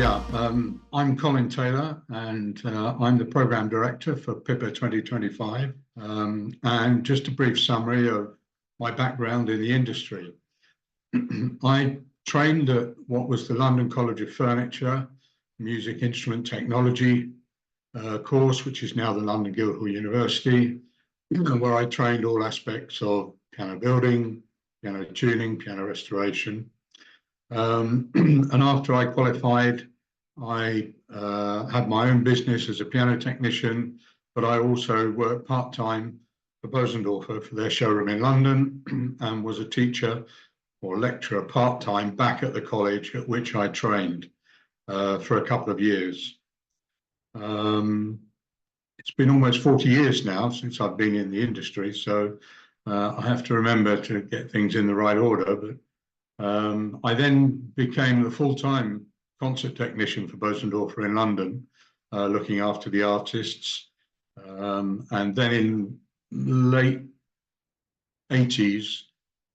I'm Colin Taylor, and I'm the Programme Director for PIPPA 2025. And just a brief summary of my background in the industry. I trained at what was the London College of Furniture, Music Instrument Technology course, which is now the London Guildhall University, where I trained all aspects of piano building, piano tuning, piano restoration. And after I qualified, I had my own business as a piano technician, but I also worked part-time for Bosendorfer for their showroom in London and was a teacher or lecturer part-time back at the college at which I trained for a couple of years. It's been almost 40 years now since I've been in the industry, so I have to remember to get things in the right order. But I then became the full-time concert technician for Bosendorfer in London, looking after the artists. And then in late 80s,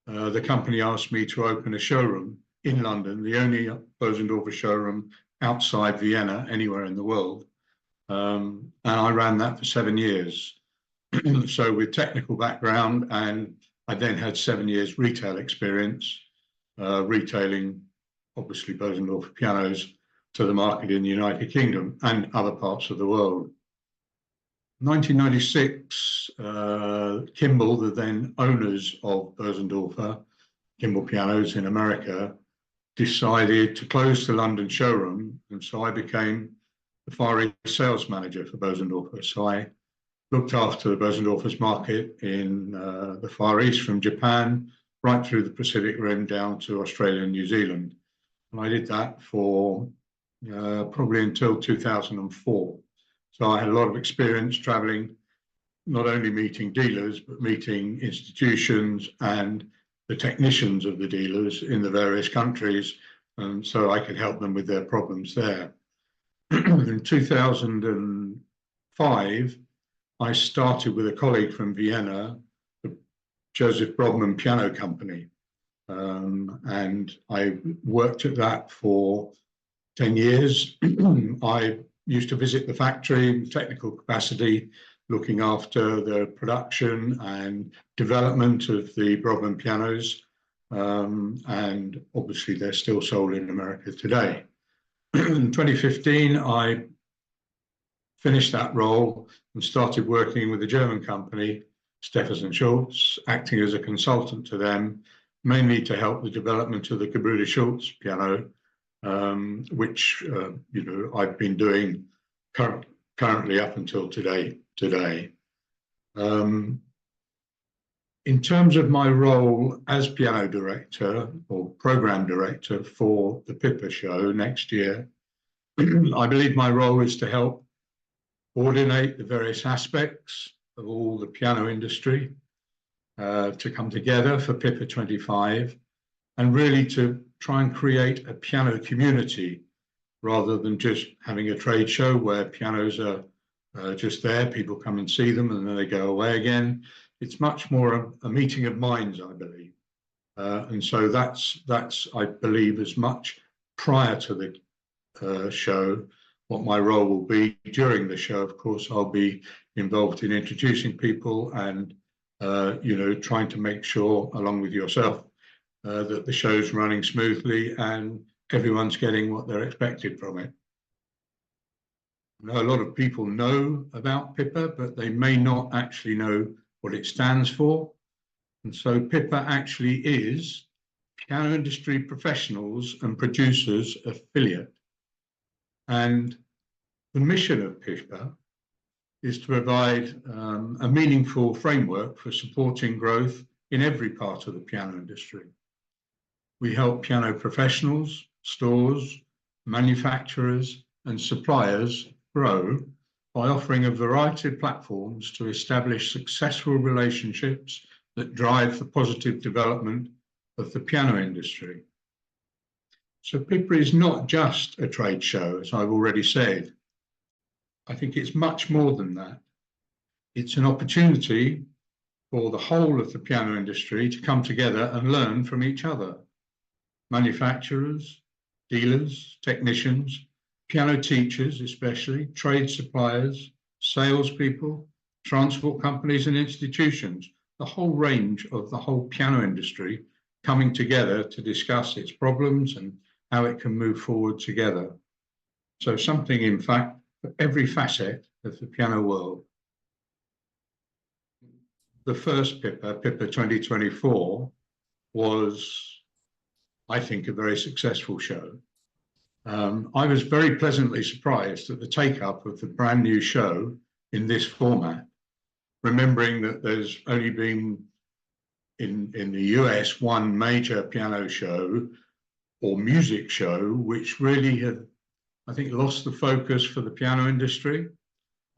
the company asked me to open a showroom in London, the only Bosendorfer showroom outside Vienna, anywhere in the world. And I ran that for 7 years. So with technical background, and I then had 7 years retail experience, retailing obviously Bosendorfer pianos to the market in the United Kingdom and other parts of the world. 1996, Kimball, the then owners of Bosendorfer, Kimball Pianos in America, decided to close the London showroom, and so I became the Far East sales manager for Bosendorfer. So I looked after Bosendorfer's market in the Far East, from Japan right through the Pacific Rim down to Australia and New Zealand. And I did that for probably until 2004. So I had a lot of experience traveling, not only meeting dealers, but meeting institutions and the technicians of the dealers in the various countries, so I could help them with their problems there. In 2005, I started with a colleague from Vienna, the Joseph Brodmann Piano Company. And I worked at that for 10 years. I used to visit the factory in technical capacity, looking after the production and development of the Brodmann pianos. And obviously they're still sold in America today. In 2015, I finished that role and started working with a German company, Steffers & Schultz, acting as a consultant to them, mainly to help the development of the Gebrüder Schultz piano, which I've been doing currently up until today. In terms of my role as piano director or program director for the PIPPA show next year, I believe my role is to help coordinate the various aspects of all the piano industry to come together for PIPPA 25, and really to try and create a piano community rather than just having a trade show where pianos are just there, people come and see them and then they go away again. It's much more a meeting of minds, I believe. And so that's I believe, as much prior to the show, what my role will be. During the show, of course, I'll be involved in introducing people and trying to make sure, along with yourself, that the show's running smoothly and everyone's getting what they're expected from it. I know a lot of people know about PIPPA, but they may not actually know what it stands for. And so PIPPA actually is Piano Industry Professionals and Producers Affiliate. And the mission of PIPPA is to provide a meaningful framework for supporting growth in every part of the piano industry. We help piano professionals, stores, manufacturers, and suppliers grow by offering a variety of platforms to establish successful relationships that drive the positive development of the piano industry. So PIPPA is not just a trade show, as I've already said. I think it's much more than that. It's an opportunity for the whole of the piano industry to come together and learn from each other. Manufacturers, dealers, technicians, piano teachers especially, trade suppliers, salespeople, transport companies and institutions, the whole range of the whole piano industry coming together to discuss its problems and how it can move forward together. So something, in fact, for every facet of the piano world. The first PIPPA, PIPPA 2024, was, I think, a very successful show. I was very pleasantly surprised at the take-up of the brand new show in this format, remembering that there's only been in the US one major piano show or music show, which really had, I think, lost the focus for the piano industry.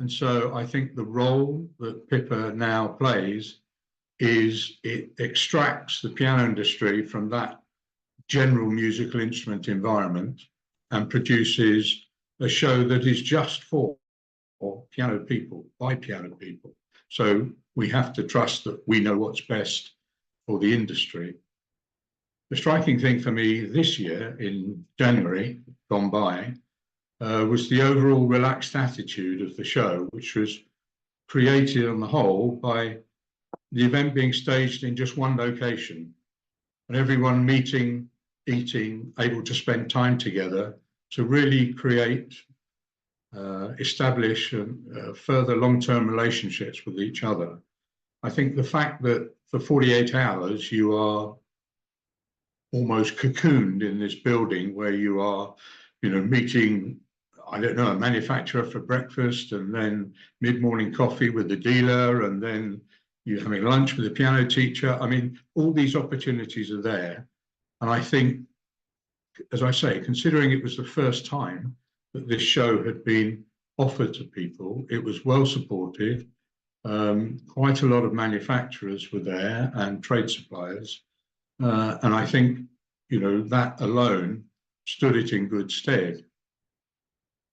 And so I think the role that PIPPA now plays is it extracts the piano industry from that general musical instrument environment and produces a show that is just for piano people, by piano people. So we have to trust that we know what's best for the industry. The striking thing for me this year, in January, gone by, was the overall relaxed attitude of the show, which was created on the whole by the event being staged in just one location, and everyone meeting, eating, able to spend time together to really create, establish further long-term relationships with each other. I think the fact that for 48 hours you are almost cocooned in this building where you are, meeting, I don't know, a manufacturer for breakfast, and then mid-morning coffee with the dealer, and then you're having lunch with a piano teacher. I mean, all these opportunities are there. And I think, as I say, considering it was the first time that this show had been offered to people, it was well supported. Quite a lot of manufacturers were there and trade suppliers. And I think, that alone stood it in good stead.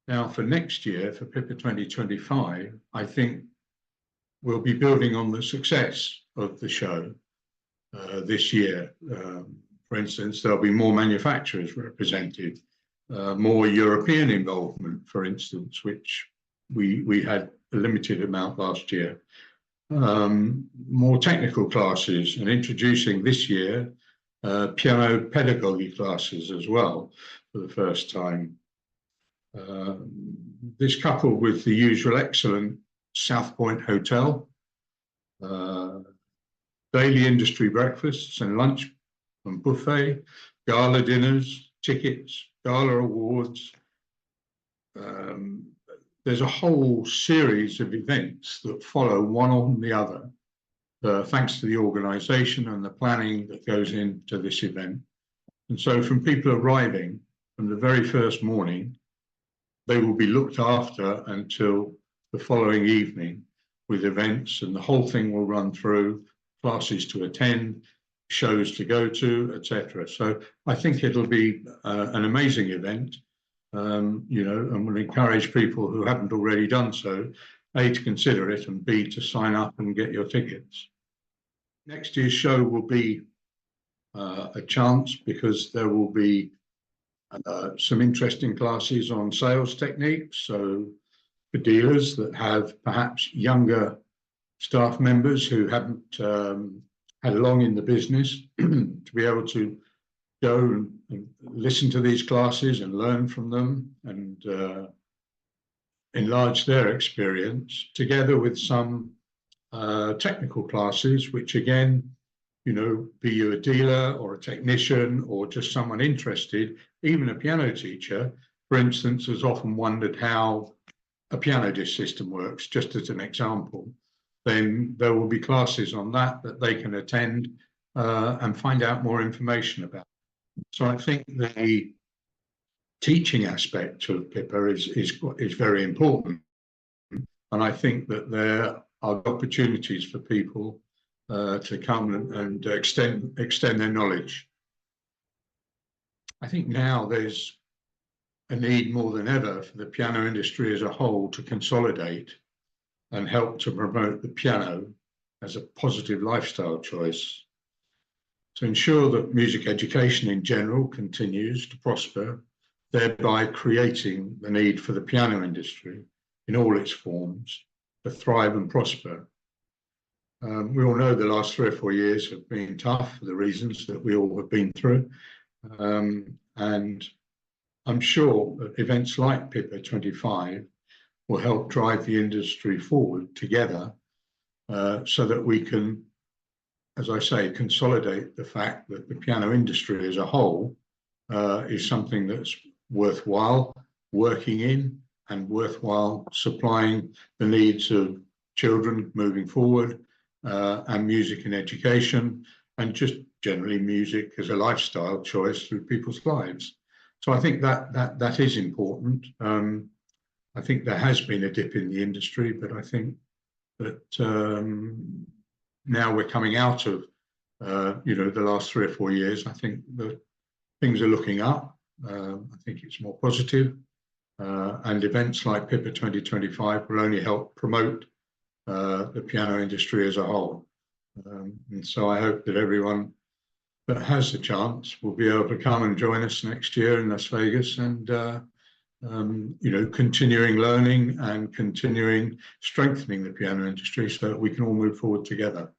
Now, for next year, for PIPPA 2025, I think we'll be building on the success of the show this year. For instance, there'll be more manufacturers represented, more European involvement, for instance, which we had a limited amount last year. More technical classes, and introducing this year piano pedagogy classes as well for the first time. This coupled with the usual excellent South Point Hotel, daily industry breakfasts and lunch and buffet, gala dinners, tickets, gala awards. There's a whole series of events that follow one on the other, thanks to the organisation and the planning that goes into this event. And so from people arriving from the very first morning, they will be looked after until the following evening with events, and the whole thing will run through, classes to attend, shows to go to, etc. So I think it'll be an amazing event, and we'll encourage people who haven't already done so, A, to consider it, and B, to sign up and get your tickets. Next year's show will be a chance, because there will be some interesting classes on sales techniques. So for dealers that have perhaps younger staff members who haven't had long in the business, to be able to go and listen to these classes and learn from them and enlarge their experience, together with some technical classes, which again, be you a dealer or a technician or just someone interested, even a piano teacher, for instance, has often wondered how a piano disc system works, just as an example. Then there will be classes on that they can attend and find out more information about. So I think the teaching aspect of PIPPA is very important. And I think that there are opportunities for people to come and extend their knowledge. I think now there's a need more than ever for the piano industry as a whole to consolidate and help to promote the piano as a positive lifestyle choice, to ensure that music education in general continues to prosper, thereby creating the need for the piano industry in all its forms to thrive and prosper. We all know the last 3 or 4 years have been tough for the reasons that we all have been through. And I'm sure that events like PIPPA 25 will help drive the industry forward together, so that we can, as I say, consolidate the fact that the piano industry as a whole is something that's worthwhile working in and worthwhile supplying the needs of children moving forward, and music in education, and just generally music as a lifestyle choice through people's lives. So I think that is important. I think there has been a dip in the industry, but I think that now we're coming out of the last 3 or 4 years. I think that things are looking up. I think it's more positive, and events like PIPPA 2025 will only help promote the piano industry as a whole. And so I hope that everyone that has the chance will be able to come and join us next year in Las Vegas, and continuing learning and continuing strengthening the piano industry so that we can all move forward together.